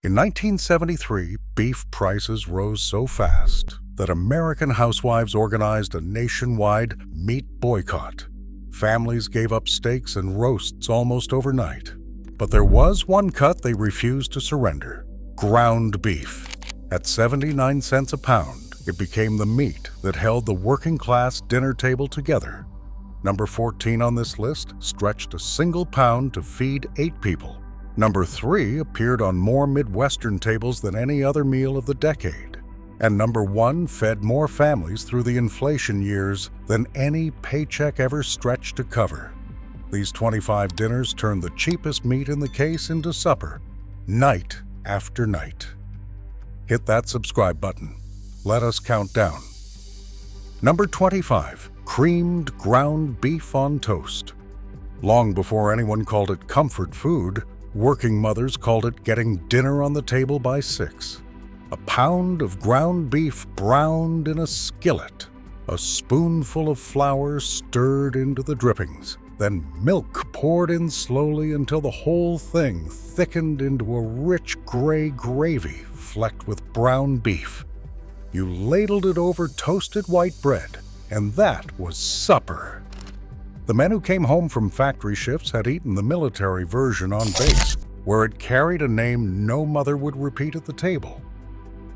In 1973, beef prices rose so fast that American housewives organized a nationwide meat boycott. Families gave up steaks and roasts almost overnight. But there was one cut they refused to surrender: ground beef. At 79 cents a pound, it became the meat that held the working-class dinner table together. Number 14 on this list stretched a single pound to feed 8 people. Number 3 appeared on more Midwestern tables than any other meal of the decade. And number 1 fed more families through the inflation years than any paycheck ever stretched to cover. These 25 dinners turned the cheapest meat in the case into supper, night after night. Hit that subscribe button. Let us count down. Number 25, creamed ground beef on toast. Long before anyone called it comfort food, working mothers called it getting dinner on the table by 6. A pound of ground beef browned in a skillet, a spoonful of flour stirred into the drippings, then milk poured in slowly until the whole thing thickened into a rich gray gravy flecked with brown beef. You ladled it over toasted white bread, and that was supper. The men who came home from factory shifts had eaten the military version on base, where it carried a name no mother would repeat at the table.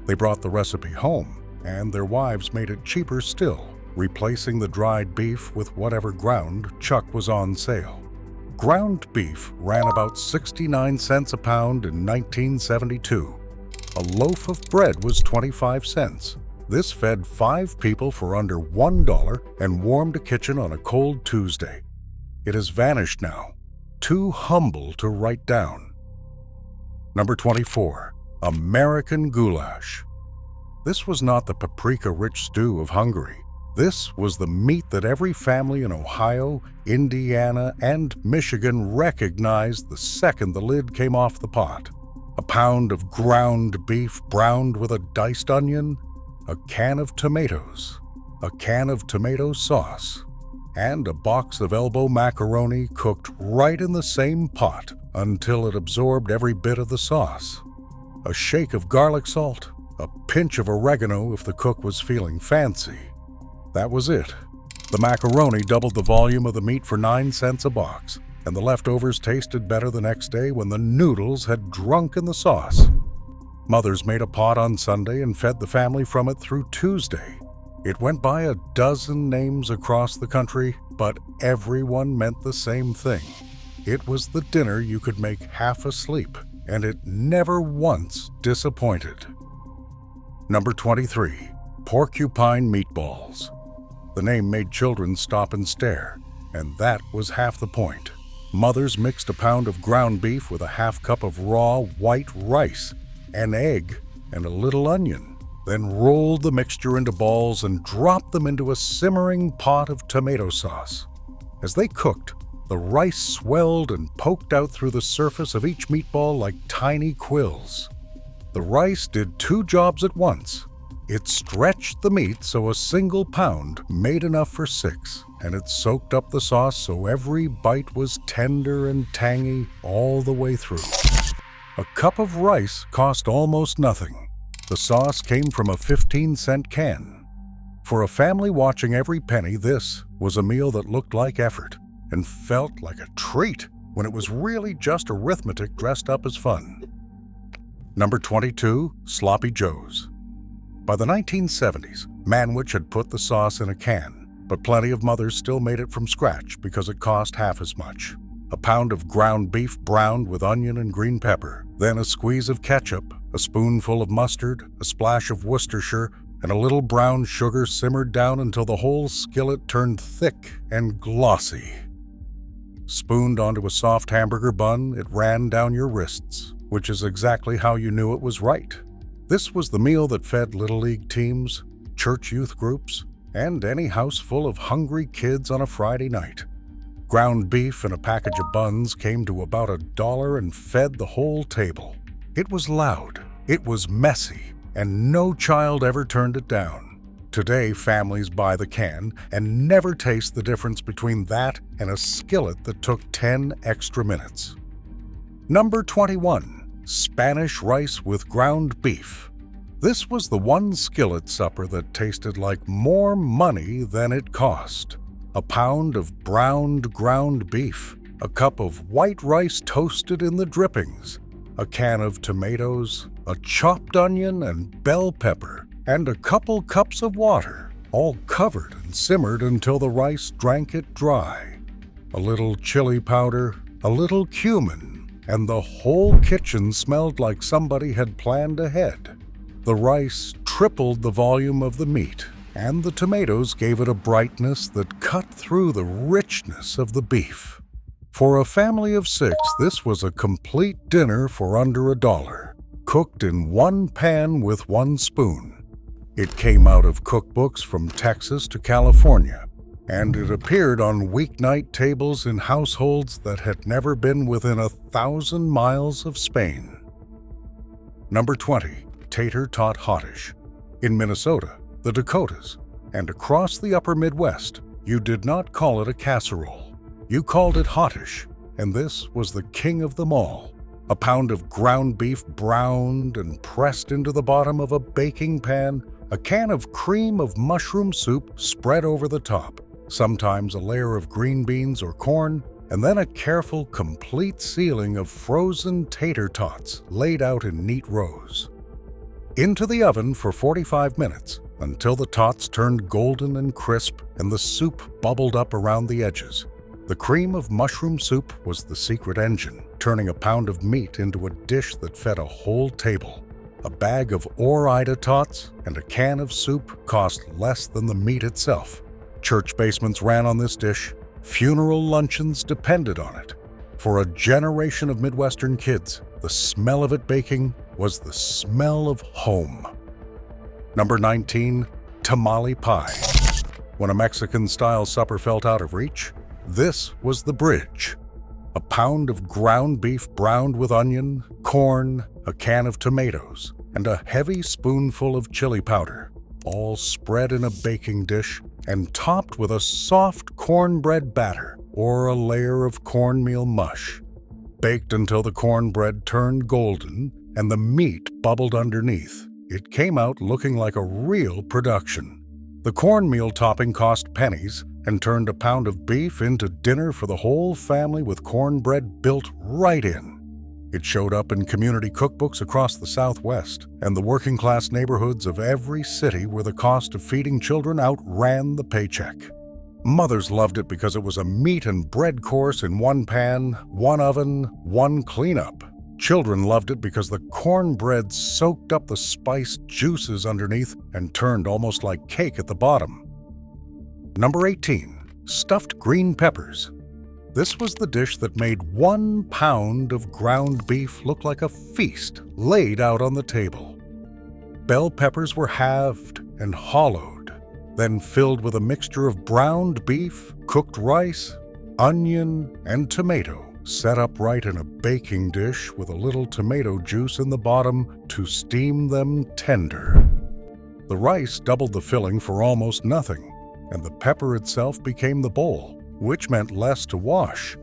They brought the recipe home, and their wives made it cheaper still, replacing the dried beef with whatever ground chuck was on sale. Ground beef ran about 69 cents a pound in 1972. A loaf of bread was 25 cents. This fed 5 people for under $1 and warmed a kitchen on a cold Tuesday. It has vanished now, too humble to write down. Number 24, American goulash. This was not the paprika-rich stew of Hungary. This was the meat that every family in Ohio, Indiana, and Michigan recognized the second the lid came off the pot. A pound of ground beef browned with a diced onion, a can of tomatoes, a can of tomato sauce, and a box of elbow macaroni cooked right in the same pot until it absorbed every bit of the sauce. A shake of garlic salt, a pinch of oregano if the cook was feeling fancy. That was it. The macaroni doubled the volume of the meat for 9 cents a box, and the leftovers tasted better the next day when the noodles had drunken the sauce. Mothers made a pot on Sunday and fed the family from it through Tuesday. It went by a dozen names across the country, but everyone meant the same thing. It was the dinner you could make half asleep, and it never once disappointed. Number 23, porcupine meatballs. The name made children stop and stare, and that was half the point. Mothers mixed a pound of ground beef with a half cup of raw white rice, an egg, and a little onion, then rolled the mixture into balls and dropped them into a simmering pot of tomato sauce. As they cooked, the rice swelled and poked out through the surface of each meatball like tiny quills. The rice did 2 jobs at once. It stretched the meat so a single pound made enough for 6, and it soaked up the sauce so every bite was tender and tangy all the way through. A cup of rice cost almost nothing. The sauce came from a 15-cent can. For a family watching every penny, this was a meal that looked like effort and felt like a treat when it was really just arithmetic dressed up as fun. Number 22, Sloppy Joes. By the 1970s, Manwich had put the sauce in a can, but plenty of mothers still made it from scratch because it cost half as much. A pound of ground beef browned with onion and green pepper, then a squeeze of ketchup, a spoonful of mustard, a splash of Worcestershire, and a little brown sugar simmered down until the whole skillet turned thick and glossy. Spooned onto a soft hamburger bun, it ran down your wrists, which is exactly how you knew it was right. This was the meal that fed Little League teams, church youth groups, and any house full of hungry kids on a Friday night. Ground beef and a package of buns came to about $1 and fed the whole table. It was loud, it was messy, and no child ever turned it down. Today, families buy the can and never taste the difference between that and a skillet that took 10 extra minutes. Number 21, Spanish rice with ground beef. This was the one skillet supper that tasted like more money than it cost. A pound of browned ground beef, a cup of white rice toasted in the drippings, a can of tomatoes, a chopped onion and bell pepper, and a couple cups of water, all covered and simmered until the rice drank it dry. A little chili powder, a little cumin, and the whole kitchen smelled like somebody had planned ahead. The rice tripled the volume of the meat, and the tomatoes gave it a brightness that cut through the richness of the beef. For a family of 6, this was a complete dinner for under $1, cooked in one pan with one spoon. It came out of cookbooks from Texas to California, and it appeared on weeknight tables in households that had never been within 1,000 miles of Spain. Number 20. Tater Tot Hottish. In Minnesota, the Dakotas, and across the upper Midwest, you did not call it a casserole. You called it hottish, and this was the king of them all. A pound of ground beef browned and pressed into the bottom of a baking pan, a can of cream of mushroom soup spread over the top, sometimes a layer of green beans or corn, and then a careful, complete ceiling of frozen tater tots laid out in neat rows. Into the oven for 45 minutes until the tots turned golden and crisp and the soup bubbled up around the edges. The cream of mushroom soup was the secret engine, turning a pound of meat into a dish that fed a whole table. A bag of Ore-Ida tots and a can of soup cost less than the meat itself. Church basements ran on this dish. Funeral luncheons depended on it. For a generation of Midwestern kids, the smell of it baking was the smell of home. Number 19. Tamale pie. When a Mexican-style supper felt out of reach, this was the bridge. A pound of ground beef browned with onion, corn, a can of tomatoes, and a heavy spoonful of chili powder, all spread in a baking dish and topped with a soft cornbread batter or a layer of cornmeal mush. Baked until the cornbread turned golden and the meat bubbled underneath, it came out looking like a real production. The cornmeal topping cost pennies and turned a pound of beef into dinner for the whole family with cornbread built right in. It showed up in community cookbooks across the Southwest and the working-class neighborhoods of every city where the cost of feeding children outran the paycheck. Mothers loved it because it was a meat and bread course in one pan, one oven, one cleanup. Children loved it because the cornbread soaked up the spiced juices underneath and turned almost like cake at the bottom. Number 18. Stuffed green peppers. This was the dish that made 1 pound of ground beef look like a feast laid out on the table. Bell peppers were halved and hollowed, then filled with a mixture of browned beef, cooked rice, onion, and tomato, set upright in a baking dish with a little tomato juice in the bottom to steam them tender. The rice doubled the filling for almost nothing, and the pepper itself became the bowl, which meant less to wash.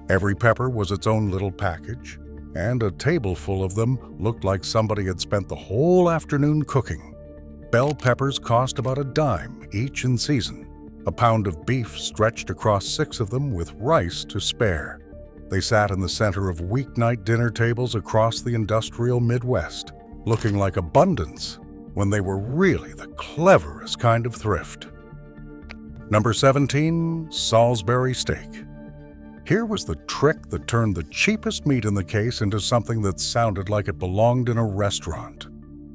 Every pepper was its own little package, and a tableful of them looked like somebody had spent the whole afternoon cooking. Bell peppers cost about $0.10 each in season. A pound of beef stretched across 6 of them with rice to spare. They sat in the center of weeknight dinner tables across the industrial Midwest, looking like abundance when they were really the cleverest kind of thrift. Number 17. Salisbury steak. Here was the trick that turned the cheapest meat in the case into something that sounded like it belonged in a restaurant.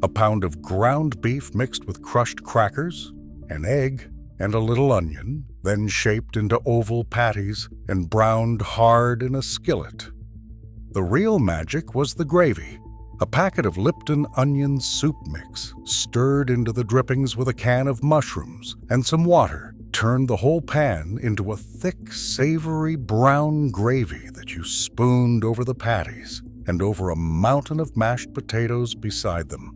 A pound of ground beef mixed with crushed crackers, an egg, and a little onion, then shaped into oval patties and browned hard in a skillet. The real magic was the gravy. A packet of Lipton onion soup mix, stirred into the drippings with a can of mushrooms and some water, turned the whole pan into a thick, savory brown gravy that you spooned over the patties and over a mountain of mashed potatoes beside them.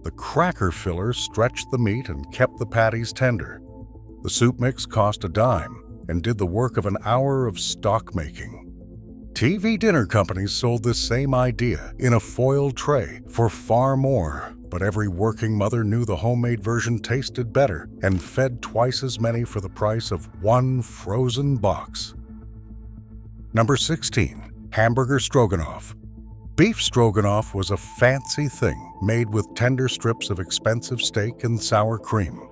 The cracker filler stretched the meat and kept the patties tender. The soup mix cost $0.10 and did the work of an hour of stock making. TV dinner companies sold this same idea in a foil tray for far more, but every working mother knew the homemade version tasted better and fed twice as many for the price of one frozen box. Number 16. Hamburger Stroganoff. Beef stroganoff was a fancy thing made with tender strips of expensive steak and sour cream.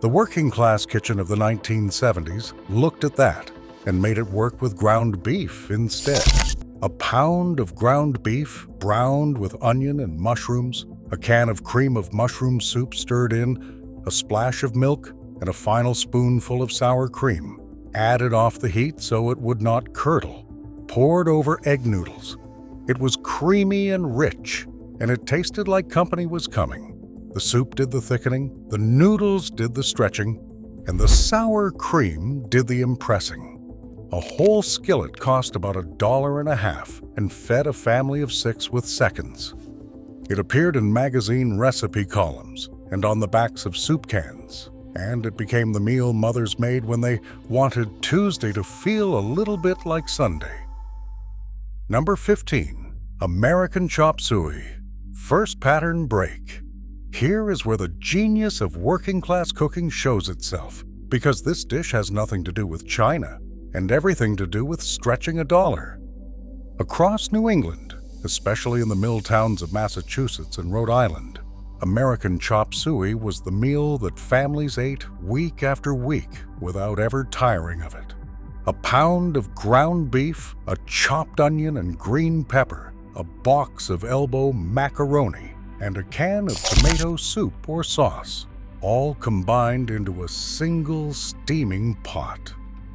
The working-class kitchen of the 1970s looked at that and made it work with ground beef instead. A pound of ground beef browned with onion and mushrooms, a can of cream of mushroom soup stirred in, a splash of milk, and a final spoonful of sour cream, added off the heat so it would not curdle, poured over egg noodles. It was creamy and rich, and it tasted like company was coming. The soup did the thickening, the noodles did the stretching, and the sour cream did the impressing. A whole skillet cost about $1.50 and fed a family of 6 with seconds. It appeared in magazine recipe columns and on the backs of soup cans, and it became the meal mothers made when they wanted Tuesday to feel a little bit like Sunday. Number 15. American chop suey. First pattern break. Here is where the genius of working-class cooking shows itself, because this dish has nothing to do with China and everything to do with stretching a dollar. Across New England, especially in the mill towns of Massachusetts and Rhode Island, American chop suey was the meal that families ate week after week without ever tiring of it. A pound of ground beef, a chopped onion and green pepper, a box of elbow macaroni, and a can of tomato soup or sauce, all combined into a single steaming pot.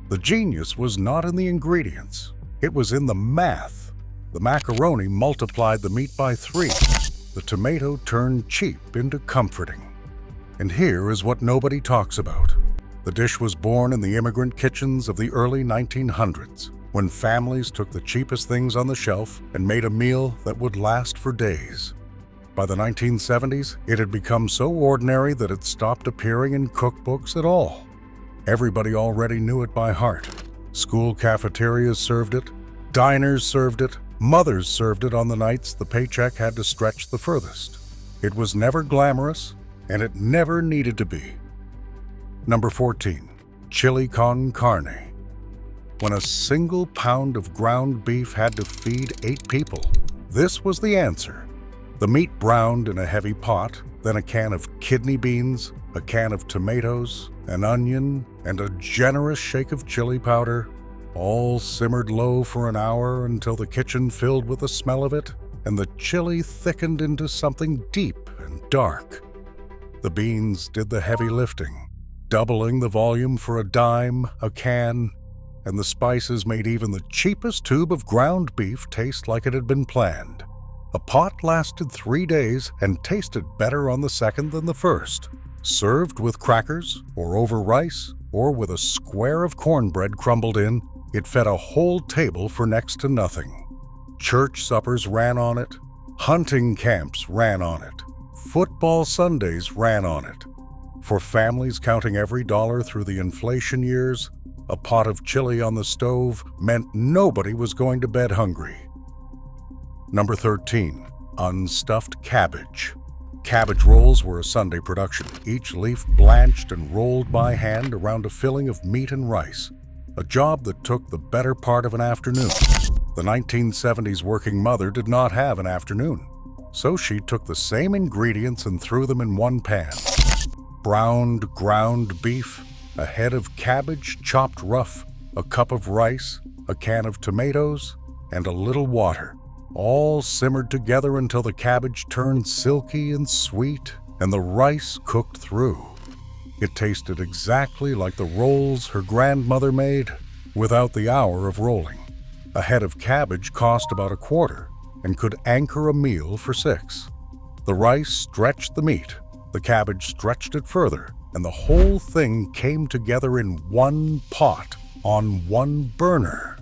The genius was not in the ingredients, it was in the math. The macaroni multiplied the meat by 3. The tomato turned cheap into comforting. And here is what nobody talks about. The dish was born in the immigrant kitchens of the early 1900s, when families took the cheapest things on the shelf and made a meal that would last for days. By the 1970s, it had become so ordinary that it stopped appearing in cookbooks at all. Everybody already knew it by heart. School cafeterias served it, diners served it, mothers served it on the nights the paycheck had to stretch the furthest. It was never glamorous, and it never needed to be. Number 14. Chili con carne. When a single pound of ground beef had to feed 8 people, this was the answer. The meat browned in a heavy pot, then a can of kidney beans, a can of tomatoes, an onion, and a generous shake of chili powder, all simmered low for an hour until the kitchen filled with the smell of it, and the chili thickened into something deep and dark. The beans did the heavy lifting, doubling the volume for a dime a can, and the spices made even the cheapest tube of ground beef taste like it had been planned. A pot lasted 3 days and tasted better on the second than the first. Served with crackers, or over rice, or with a square of cornbread crumbled in, it fed a whole table for next to nothing. Church suppers ran on it, hunting camps ran on it, football Sundays ran on it. For families counting every dollar through the inflation years, a pot of chili on the stove meant nobody was going to bed hungry. Number 13. Unstuffed cabbage. Cabbage rolls were a Sunday production, each leaf blanched and rolled by hand around a filling of meat and rice, a job that took the better part of an afternoon. The 1970s working mother did not have an afternoon, so she took the same ingredients and threw them in one pan. Browned ground beef, a head of cabbage chopped rough, a cup of rice, a can of tomatoes, and a little water. All simmered together until the cabbage turned silky and sweet and the rice cooked through. It tasted exactly like the rolls her grandmother made, without the hour of rolling. A head of cabbage cost about $1.25 and could anchor a meal for 6. The rice stretched the meat, the cabbage stretched it further, and the whole thing came together in one pot on one burner.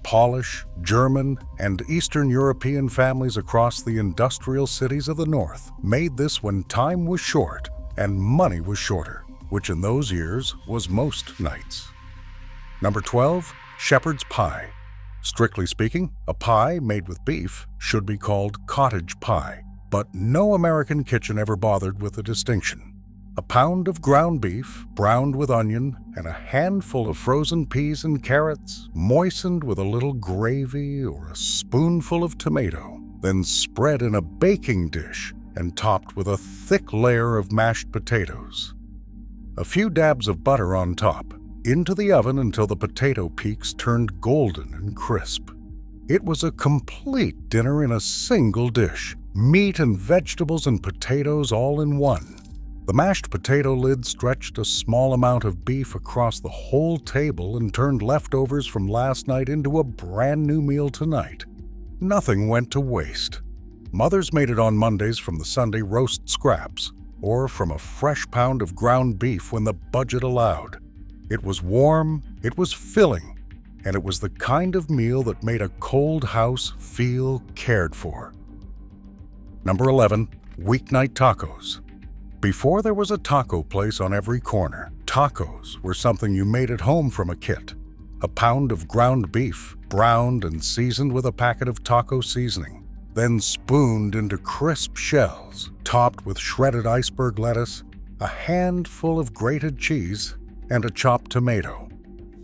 Polish, German, and Eastern European families across the industrial cities of the North made this when time was short and money was shorter, which in those years was most nights. Number 12. Shepherd's pie. Strictly speaking, a pie made with beef should be called cottage pie, but no American kitchen ever bothered with the distinction. A pound of ground beef, browned with onion, and a handful of frozen peas and carrots, moistened with a little gravy or a spoonful of tomato, then spread in a baking dish and topped with a thick layer of mashed potatoes. A few dabs of butter on top, into the oven until the potato peaks turned golden and crisp. It was a complete dinner in a single dish, meat and vegetables and potatoes all in one. The mashed potato lid stretched a small amount of beef across the whole table and turned leftovers from last night into a brand new meal tonight. Nothing went to waste. Mothers made it on Mondays from the Sunday roast scraps, or from a fresh pound of ground beef when the budget allowed. It was warm, it was filling, and it was the kind of meal that made a cold house feel cared for. Number 11, weeknight tacos. Before there was a taco place on every corner, tacos were something you made at home from a kit. A pound of ground beef, browned and seasoned with a packet of taco seasoning, then spooned into crisp shells, topped with shredded iceberg lettuce, a handful of grated cheese, and a chopped tomato.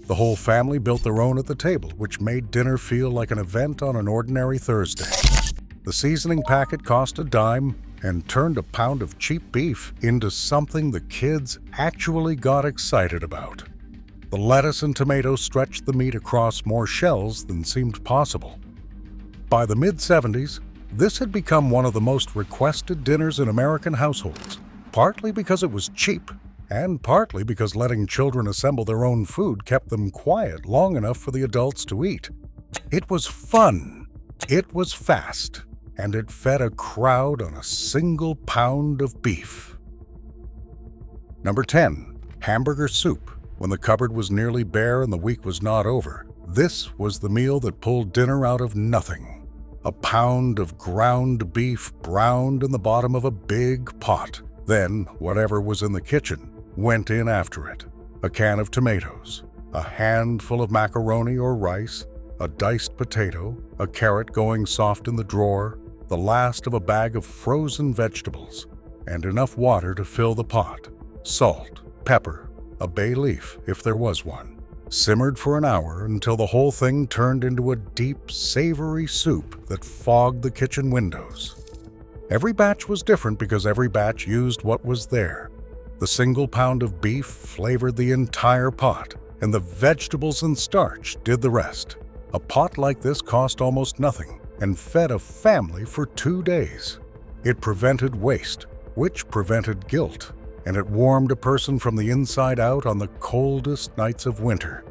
The whole family built their own at the table, which made dinner feel like an event on an ordinary Thursday. The seasoning packet cost a dime and turned a pound of cheap beef into something the kids actually got excited about. The lettuce and tomatoes stretched the meat across more shells than seemed possible. By the mid-70s, this had become one of the most requested dinners in American households, partly because it was cheap, and partly because letting children assemble their own food kept them quiet long enough for the adults to eat. It was fun, it was fast, and it fed a crowd on a single pound of beef. Number 10, hamburger soup. When the cupboard was nearly bare and the week was not over, this was the meal that pulled dinner out of nothing. A pound of ground beef browned in the bottom of a big pot. Then, whatever was in the kitchen went in after it. A can of tomatoes, a handful of macaroni or rice, a diced potato, a carrot going soft in the drawer, the last of a bag of frozen vegetables, and enough water to fill the pot. Salt, pepper, a bay leaf if there was one. Simmered for an hour until the whole thing turned into a deep, savory soup that fogged the kitchen windows. Every batch was different because every batch used what was there. The single pound of beef flavored the entire pot, and the vegetables and starch did the rest. A pot like this cost almost nothing and fed a family for 2 days. It prevented waste, which prevented guilt, and it warmed a person from the inside out on the coldest nights of winter.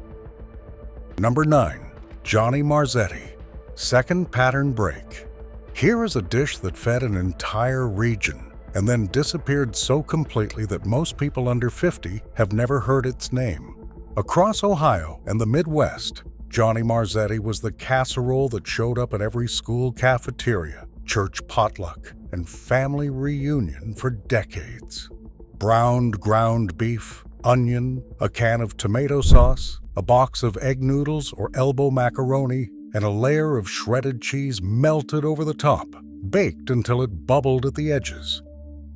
Number 9, Johnny Marzetti, second pattern break. Here is a dish that fed an entire region and then disappeared so completely that most people under 50 have never heard its name. Across Ohio and the Midwest, Johnny Marzetti was the casserole that showed up at every school cafeteria, church potluck, and family reunion for decades. Browned ground beef, onion, a can of tomato sauce, a box of egg noodles or elbow macaroni, and a layer of shredded cheese melted over the top, baked until it bubbled at the edges.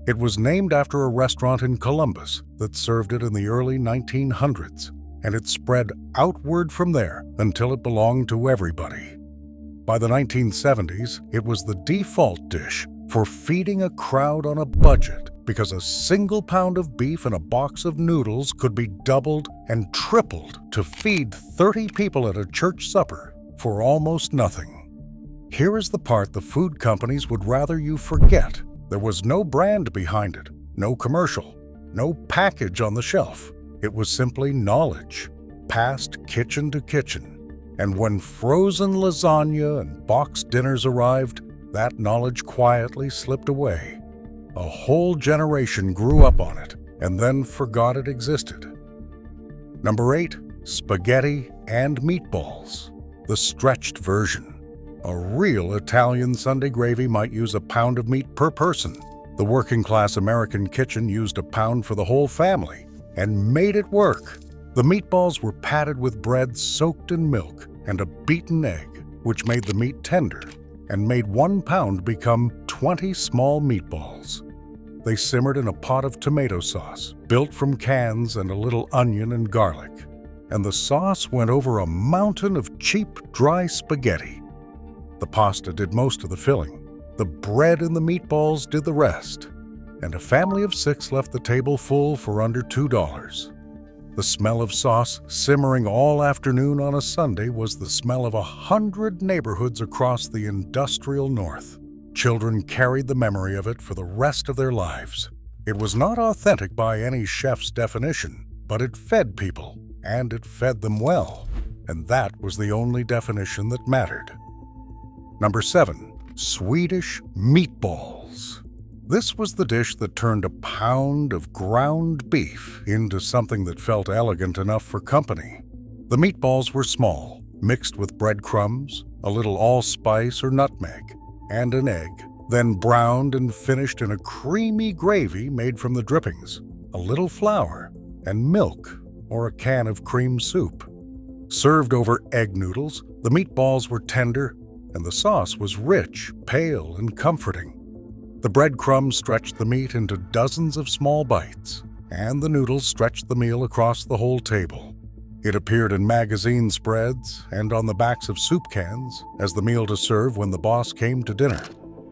It was named after a restaurant in Columbus that served it in the early 1900s, and it spread outward from there until it belonged to everybody. By the 1970s, it was the default dish for feeding a crowd on a budget because a single pound of beef and a box of noodles could be doubled and tripled to feed 30 people at a church supper for almost nothing. Here is the part the food companies would rather you forget. There was no brand behind it, no commercial, no package on the shelf. It was simply knowledge, passed kitchen to kitchen. And when frozen lasagna and boxed dinners arrived, that knowledge quietly slipped away. A whole generation grew up on it and then forgot it existed. Number 8, spaghetti and meatballs, the stretched version. A real Italian Sunday gravy might use a pound of meat per person. The working-class American kitchen used a pound for the whole family and made it work. The meatballs were patted with bread soaked in milk and a beaten egg, which made the meat tender and made 1 pound become 20 small meatballs. They simmered in a pot of tomato sauce, built from cans and a little onion and garlic, and the sauce went over a mountain of cheap, dry spaghetti. The pasta did most of the filling. The bread and the meatballs did the rest, and a family of 6 left the table full for under $2. The smell of sauce simmering all afternoon on a Sunday was the smell of 100 neighborhoods across the industrial North. Children carried the memory of it for the rest of their lives. It was not authentic by any chef's definition, but it fed people, and it fed them well, and that was the only definition that mattered. Number 7. Swedish meatballs. This was the dish that turned a pound of ground beef into something that felt elegant enough for company. The meatballs were small, mixed with breadcrumbs, a little allspice or nutmeg, and an egg, then browned and finished in a creamy gravy made from the drippings, a little flour, and milk or a can of cream soup. Served over egg noodles, the meatballs were tender, and the sauce was rich, pale, and comforting. The breadcrumbs stretched the meat into dozens of small bites, and the noodles stretched the meal across the whole table. It appeared in magazine spreads and on the backs of soup cans as the meal to serve when the boss came to dinner.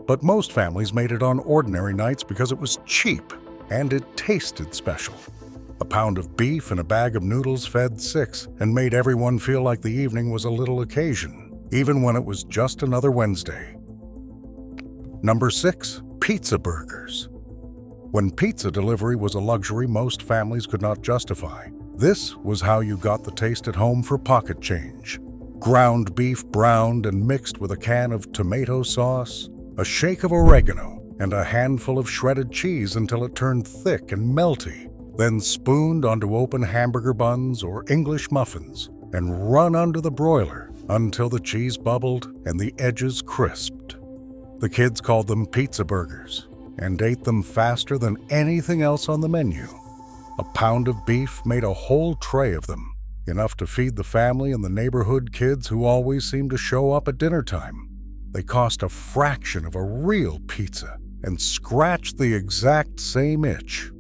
But most families made it on ordinary nights because it was cheap and it tasted special. A pound of beef and a bag of noodles fed 6 and made everyone feel like the evening was a little occasion, even when it was just another Wednesday. Number 6. Pizza burgers. When pizza delivery was a luxury most families could not justify, this was how you got the taste at home for pocket change. Ground beef browned and mixed with a can of tomato sauce, a shake of oregano, and a handful of shredded cheese until it turned thick and melty, then spooned onto open hamburger buns or English muffins and run under the broiler until the cheese bubbled and the edges crisped. The kids called them pizza burgers and ate them faster than anything else on the menu. A pound of beef made a whole tray of them, enough to feed the family and the neighborhood kids who always seemed to show up at dinner time. They cost a fraction of a real pizza and scratched the exact same itch.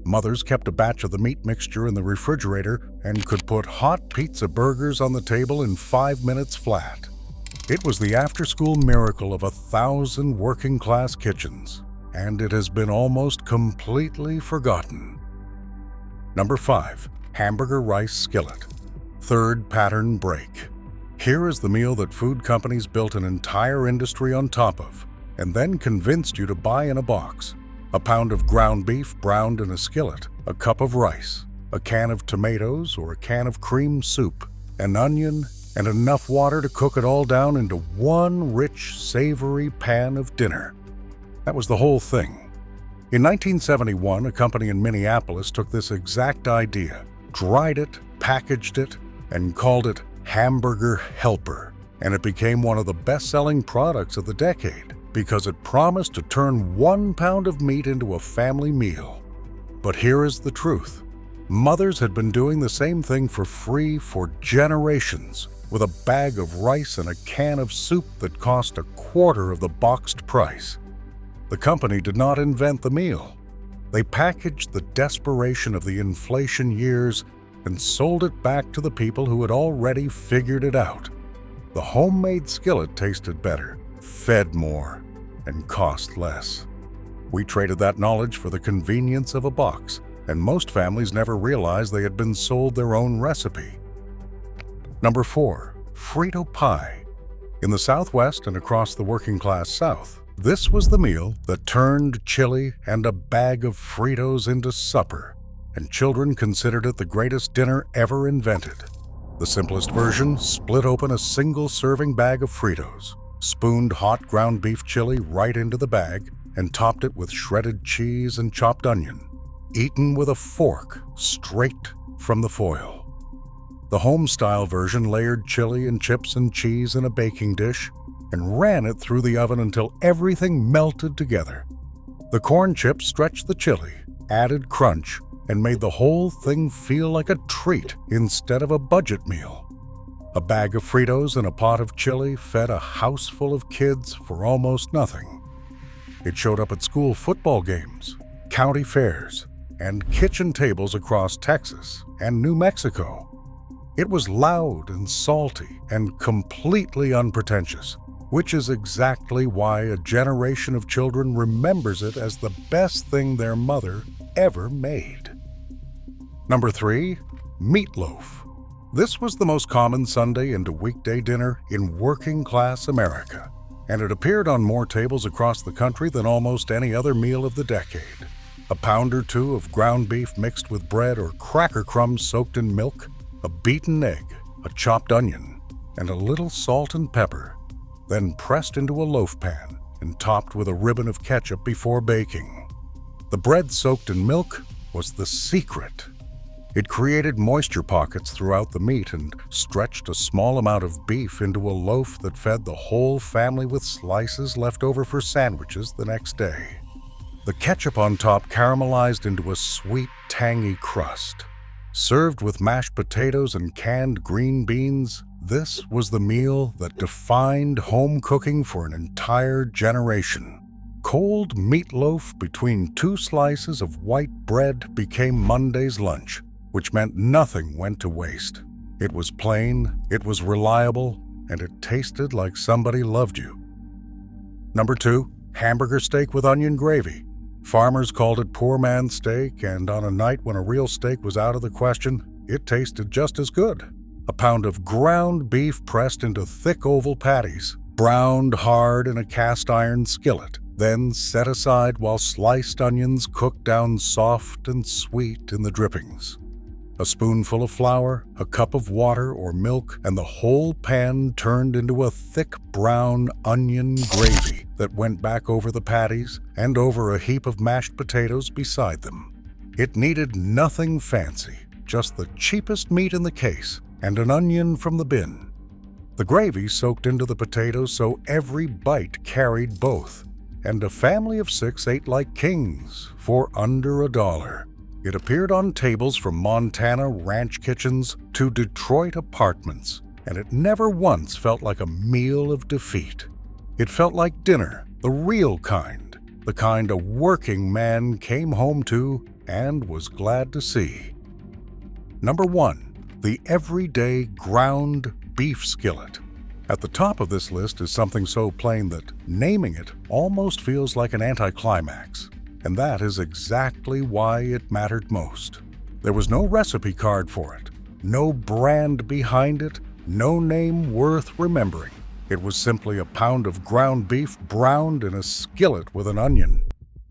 Mothers kept a batch of the meat mixture in the refrigerator and could put hot pizza burgers on the table in 5 minutes flat. It was the after-school miracle of 1,000 working-class kitchens, and it has been almost completely forgotten. Number 5. Hamburger rice skillet. Third pattern break. Here is the meal that food companies built an entire industry on top of, and then convinced you to buy in a box. A pound of ground beef browned in a skillet, a cup of rice, a can of tomatoes or a can of cream soup, an onion, and enough water to cook it all down into one rich, savory pan of dinner. That was the whole thing. In 1971, a company in Minneapolis took this exact idea, dried it, packaged it, and called it Hamburger Helper, and it became one of the best-selling products of the decade because it promised to turn 1 pound of meat into a family meal. But here is the truth. Mothers had been doing the same thing for free for generations, with a bag of rice and a can of soup that cost a quarter of the boxed price. The company did not invent the meal. They packaged the desperation of the inflation years and sold it back to the people who had already figured it out. The homemade skillet tasted better, fed more, and cost less. We traded that knowledge for the convenience of a box, and most families never realized they had been sold their own recipe. Number 4. Frito pie. In the Southwest and across the working-class South, this was the meal that turned chili and a bag of Fritos into supper, and children considered it the greatest dinner ever invented. The simplest version split open a single-serving bag of Fritos, spooned hot ground beef chili right into the bag, and topped it with shredded cheese and chopped onion, eaten with a fork straight from the foil. The home-style version layered chili and chips and cheese in a baking dish and ran it through the oven until everything melted together. The corn chips stretched the chili, added crunch, and made the whole thing feel like a treat instead of a budget meal. A bag of Fritos and a pot of chili fed a house full of kids for almost nothing. It showed up at school football games, county fairs, and kitchen tables across Texas and New Mexico. It was loud and salty and completely unpretentious, which is exactly why a generation of children remembers it as the best thing their mother ever made. Number 3, Meatloaf. This was the most common Sunday into weekday dinner in working-class America, and it appeared on more tables across the country than almost any other meal of the decade. A pound or two of ground beef mixed with bread or cracker crumbs soaked in milk, a beaten egg, a chopped onion, and a little salt and pepper, then pressed into a loaf pan and topped with a ribbon of ketchup before baking. The bread soaked in milk was the secret. It created moisture pockets throughout the meat and stretched a small amount of beef into a loaf that fed the whole family with slices left over for sandwiches the next day. The ketchup on top caramelized into a sweet, tangy crust. Served with mashed potatoes and canned green beans, this was the meal that defined home cooking for an entire generation. Cold meatloaf between 2 slices of white bread became Monday's lunch, which meant nothing went to waste. It was plain, it was reliable, and it tasted like somebody loved you. Number 2, hamburger steak with onion gravy. Farmers called it poor man's steak, and on a night when a real steak was out of the question, it tasted just as good. A pound of ground beef pressed into thick oval patties, browned hard in a cast iron skillet, then set aside while sliced onions cooked down soft and sweet in the drippings. A spoonful of flour, a cup of water or milk, and the whole pan turned into a thick brown onion gravy that went back over the patties and over a heap of mashed potatoes beside them. It needed nothing fancy, just the cheapest meat in the case and an onion from the bin. The gravy soaked into the potatoes so every bite carried both, and a family of 6 ate like kings for under $1. It appeared on tables from Montana ranch kitchens to Detroit apartments, and it never once felt like a meal of defeat. It felt like dinner, the real kind, the kind a working man came home to and was glad to see. Number 1, the everyday ground beef skillet. At the top of this list is something so plain that naming it almost feels like an anticlimax. And that is exactly why it mattered most. There was no recipe card for it, no brand behind it, no name worth remembering. It was simply a pound of ground beef browned in a skillet with an onion,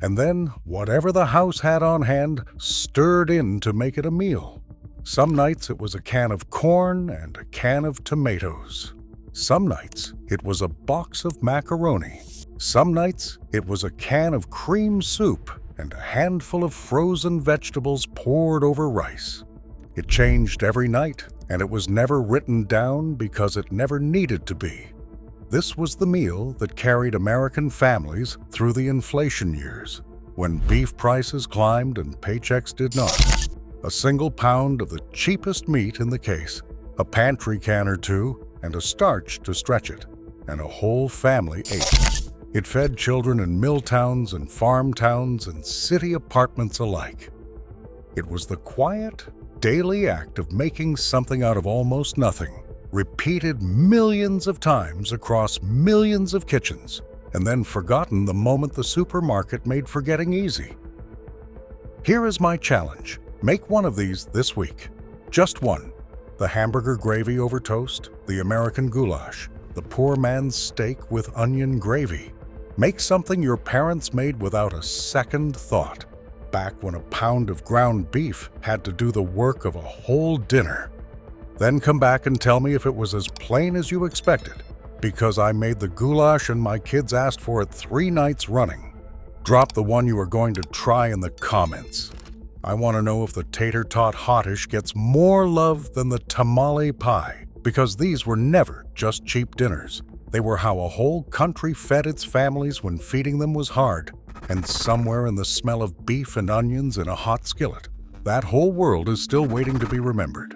and then whatever the house had on hand stirred in to make it a meal. Some nights it was a can of corn and a can of tomatoes. Some nights it was a box of macaroni. Some nights, it was a can of cream soup and a handful of frozen vegetables poured over rice. It changed every night, and it was never written down because it never needed to be. This was the meal that carried American families through the inflation years, when beef prices climbed and paychecks did not. A single pound of the cheapest meat in the case, a pantry can or two, and a starch to stretch it, and a whole family ate. It fed children in mill towns and farm towns and city apartments alike. It was the quiet, daily act of making something out of almost nothing, repeated millions of times across millions of kitchens, and then forgotten the moment the supermarket made forgetting easy. Here is my challenge. Make one of these this week. Just one. The hamburger gravy over toast, the American goulash, the poor man's steak with onion gravy. Make something your parents made without a second thought, back when a pound of ground beef had to do the work of a whole dinner. Then come back and tell me if it was as plain as you expected, because I made the goulash and my kids asked for it 3 nights running. Drop the one you are going to try in the comments. I want to know if the tater tot hottish gets more love than the tamale pie, because these were never just cheap dinners. They were how a whole country fed its families when feeding them was hard, and somewhere in the smell of beef and onions in a hot skillet, that whole world is still waiting to be remembered.